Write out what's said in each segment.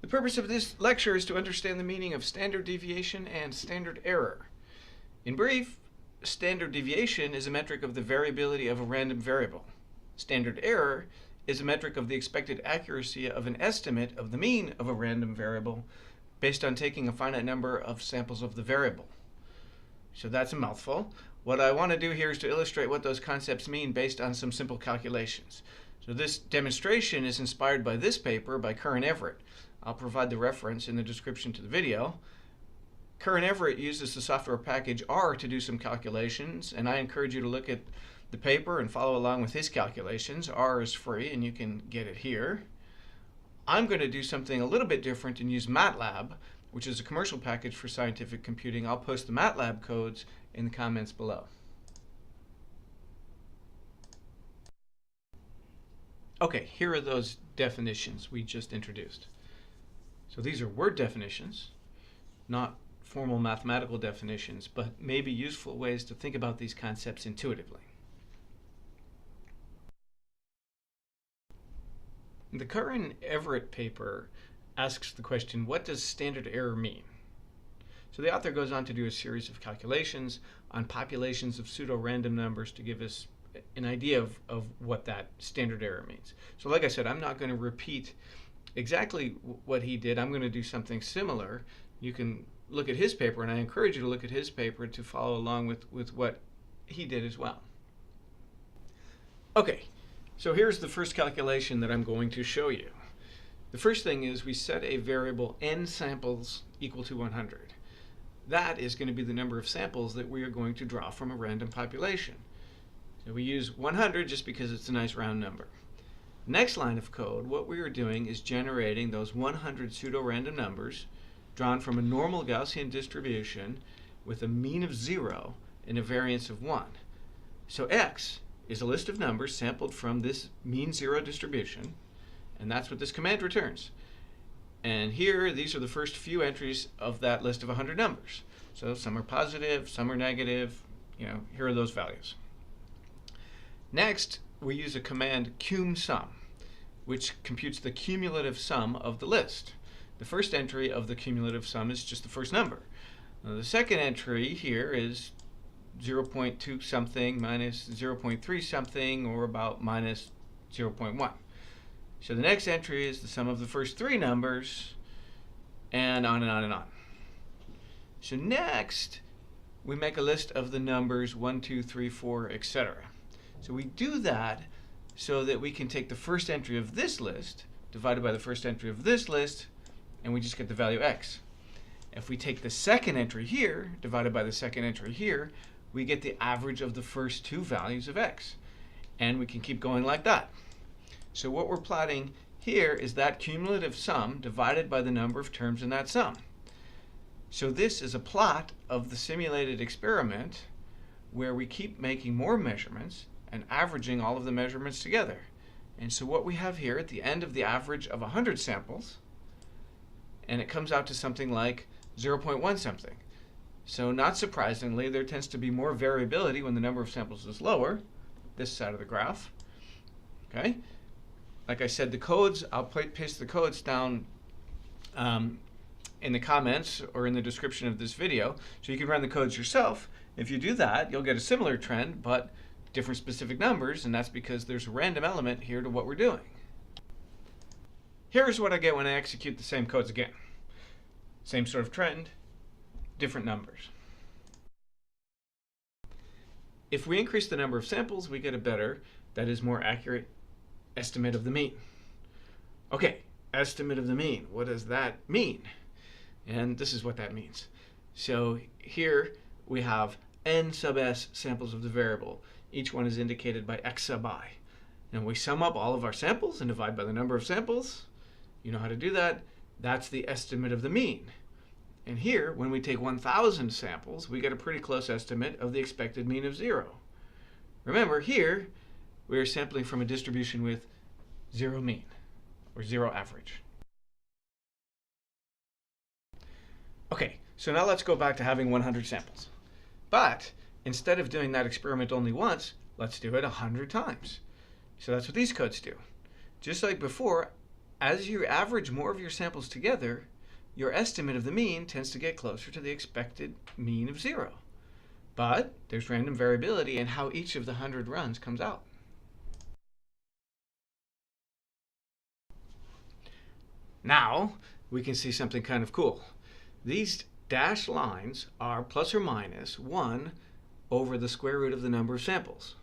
The purpose of this lecture is to understand the meaning of standard deviation and standard error. In brief, standard deviation is a metric of the variability of a random variable. Standard error is a metric of the expected accuracy of an estimate of the mean of a random variable based on taking a finite number of samples of the variable. So that's a mouthful. What I want to do here is to illustrate what those concepts mean based on some simple calculations. So this demonstration is inspired by this paper by Curran-Everett. I'll provide the reference in the description to the video. Curran-Everett uses the software package R to do some calculations, and I encourage you to look at the paper and follow along with his calculations. R is free and you can get it here. I'm going to do something a little bit different and use MATLAB, which is a commercial package for scientific computing. I'll post the MATLAB codes in the comments below. Okay, here are those definitions we just introduced. So these are word definitions, not formal mathematical definitions, but maybe useful ways to think about these concepts intuitively. The Curran-Everett paper asks the question, what does standard error mean? So the author goes on to do a series of calculations on populations of pseudo-random numbers to give us an idea of what that standard error means. So like I said, I'm not going to repeat exactly what he did. I'm going to do something similar. You can look at his paper, and I encourage you to look at his paper to follow along with what he did as well. Okay, so here's the first calculation that I'm going to show you. The first thing is we set a variable n samples equal to 100. That is going to be the number of samples that we are going to draw from a random population. So we use 100 just because it's a nice round number. Next line of code, what we are doing is generating those 100 pseudo-random numbers drawn from a normal Gaussian distribution with a mean of 0 and a variance of 1. So x is a list of numbers sampled from this mean 0 distribution, and that's what this command returns. And here, these are the first few entries of that list of 100 numbers. So some are positive, some are negative. Here are those values. Next, we use a command cumSum, which computes the cumulative sum of the list. The first entry of the cumulative sum is just the first number. Now, the second entry here is 0.2 something minus 0.3 something, or about minus 0.1. So the next entry is the sum of the first three numbers, and on and on and on. So next, we make a list of the numbers 1, 2, 3, 4, etc. So we do that so that we can take the first entry of this list divided by the first entry of this list, and we just get the value x. If we take the second entry here divided by the second entry here, we get the average of the first two values of x. And we can keep going like that. So what we're plotting here is that cumulative sum divided by the number of terms in that sum. So this is a plot of the simulated experiment where we keep making more measurements and averaging all of the measurements together. And so what we have here at the end of the average of 100 samples, and it comes out to something like 0.1 something. So not surprisingly, there tends to be more variability when the number of samples is lower, this side of the graph. Okay? Like I said, the codes, I'll paste the codes down in the comments or in the description of this video, so you can run the codes yourself. If you do that, you'll get a similar trend, but different specific numbers, and that's because there's a random element here to what we're doing. Here's what I get when I execute the same codes again. Same sort of trend, different numbers. If we increase the number of samples, we get a better, that is more accurate, estimate of the mean. Okay, estimate of the mean. What does that mean? And this is what that means. So here we have n sub s samples of the variable. Each one is indicated by x sub I. And we sum up all of our samples and divide by the number of samples. You know how to do that. That's the estimate of the mean. And here, when we take 1,000 samples, we get a pretty close estimate of the expected mean of 0. Remember, here, we are sampling from a distribution with 0 mean, or 0 average. Okay, so now let's go back to having 100 samples. But instead of doing that experiment only once, let's do it 100 times. So that's what these codes do. Just like before, as you average more of your samples together, your estimate of the mean tends to get closer to the expected mean of 0. But there's random variability in how each of the 100 runs comes out. Now we can see something kind of cool. These dashed lines are plus or minus 1 over the square root of the number of samples.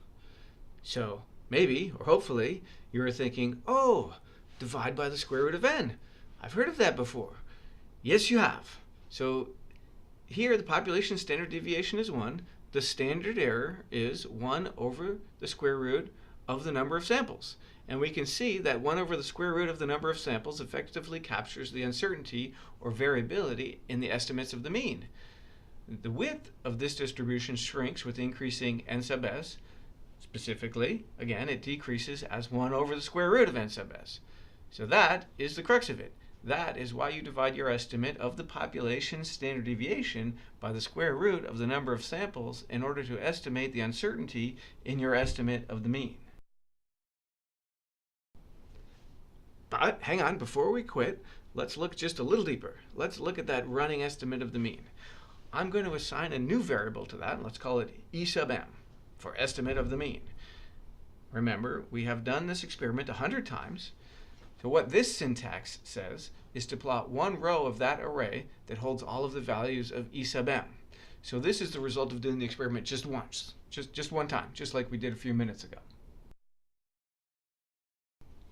So maybe, or hopefully, you're thinking, oh, divide by the square root of n. I've heard of that before. Yes, you have. So here the population standard deviation is 1. The standard error is 1 over the square root of the number of samples. And we can see that 1 over the square root of the number of samples effectively captures the uncertainty or variability in the estimates of the mean. The width of this distribution shrinks with increasing n sub s. Specifically, again, it decreases as 1 over the square root of n sub s. So that is the crux of it. That is why you divide your estimate of the population standard deviation by the square root of the number of samples in order to estimate the uncertainty in your estimate of the mean. But hang on, before we quit, let's look just a little deeper. Let's look at that running estimate of the mean. I'm going to assign a new variable to that, and let's call it E sub m for estimate of the mean. Remember, we have done this experiment 100 times. So what this syntax says is to plot one row of that array that holds all of the values of E sub m. So this is the result of doing the experiment just once, just one time, just like we did a few minutes ago.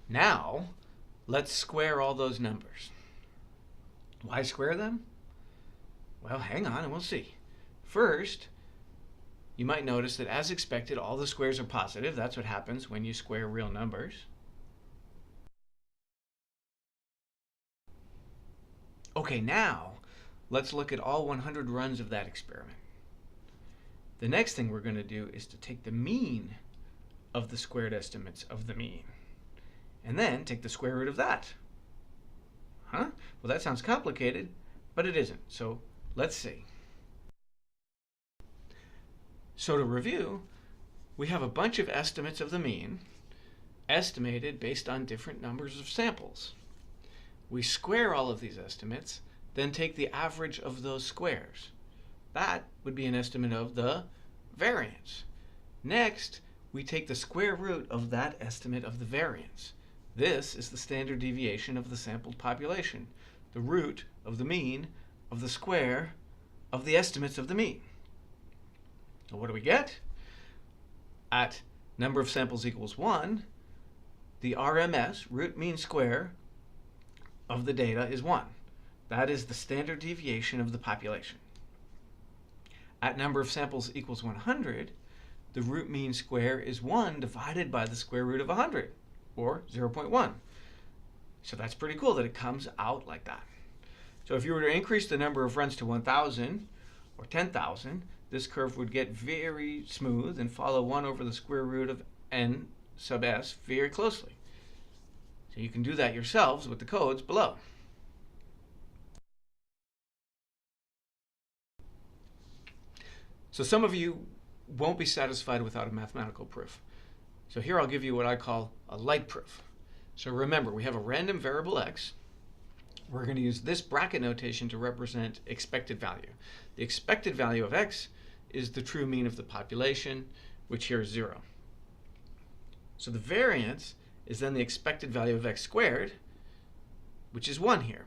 Now, let's square all those numbers. Why square them? Well, hang on and we'll see. First, you might notice that as expected, all the squares are positive. That's what happens when you square real numbers. Okay, now let's look at all 100 runs of that experiment. The next thing we're going to do is to take the mean of the squared estimates of the mean, and then take the square root of that. Huh? Well, that sounds complicated, but it isn't. So let's see. So to review, we have a bunch of estimates of the mean, estimated based on different numbers of samples. We square all of these estimates, then take the average of those squares. That would be an estimate of the variance. Next, we take the square root of that estimate of the variance. This is the standard deviation of the sampled population, the root of the mean of the square of the estimates of the mean. So what do we get? At number of samples equals 1, the RMS, root mean square, of the data is 1. That is the standard deviation of the population. At number of samples equals 100, the root mean square is 1 divided by the square root of 100, or 0.1. So that's pretty cool that it comes out like that. So if you were to increase the number of runs to 1,000 or 10,000, this curve would get very smooth and follow 1 over the square root of n sub s very closely. So you can do that yourselves with the codes below. So some of you won't be satisfied without a mathematical proof. So here I'll give you what I call a light proof. So remember, we have a random variable x. We're going to use this bracket notation to represent expected value. The expected value of x is the true mean of the population, which here is 0. So the variance is then the expected value of x squared, which is 1 here.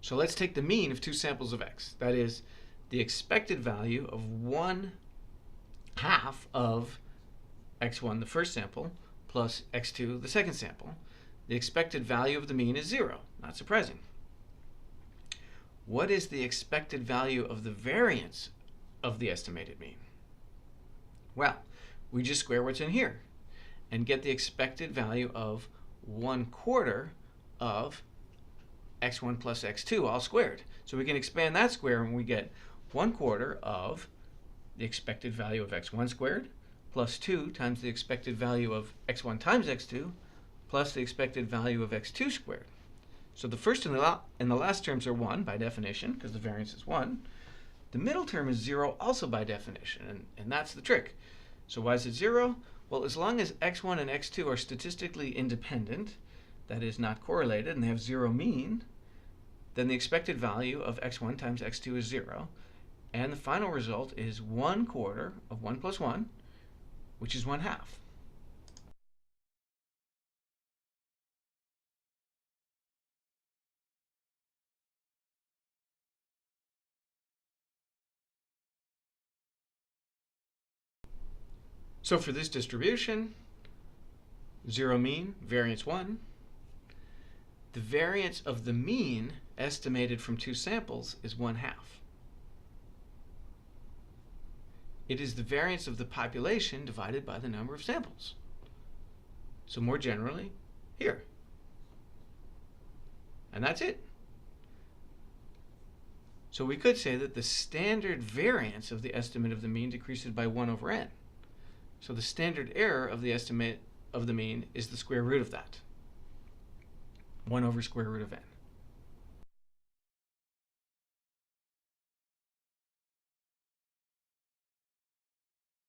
So let's take the mean of two samples of x. That is the expected value of 1/2 of x1, the first sample, plus x2, the second sample. The expected value of the mean is 0. Not surprising. What is the expected value of the variance of the estimated mean? Well, we just square what's in here and get the expected value of 1/4 of x1 plus x2 all squared. So we can expand that square and we get 1/4 of the expected value of x1 squared plus 2 times the expected value of x1 times x2 plus the expected value of x2 squared. So the first and the last terms are 1 by definition, because the variance is 1. The middle term is 0 also by definition, and that's the trick. So why is it 0? Well, as long as x1 and x2 are statistically independent, that is not correlated, and they have zero mean, then the expected value of x1 times x2 is 0. And the final result is 1/4 of 1 plus 1, which is 1/2. So for this distribution, 0 mean, variance 1. The variance of the mean estimated from 2 samples is 1/2. It is the variance of the population divided by the number of samples. So more generally, here. And that's it. So we could say that the standard variance of the estimate of the mean decreases by 1 over n. So the standard error of the estimate of the mean is the square root of that. 1 over square root of n.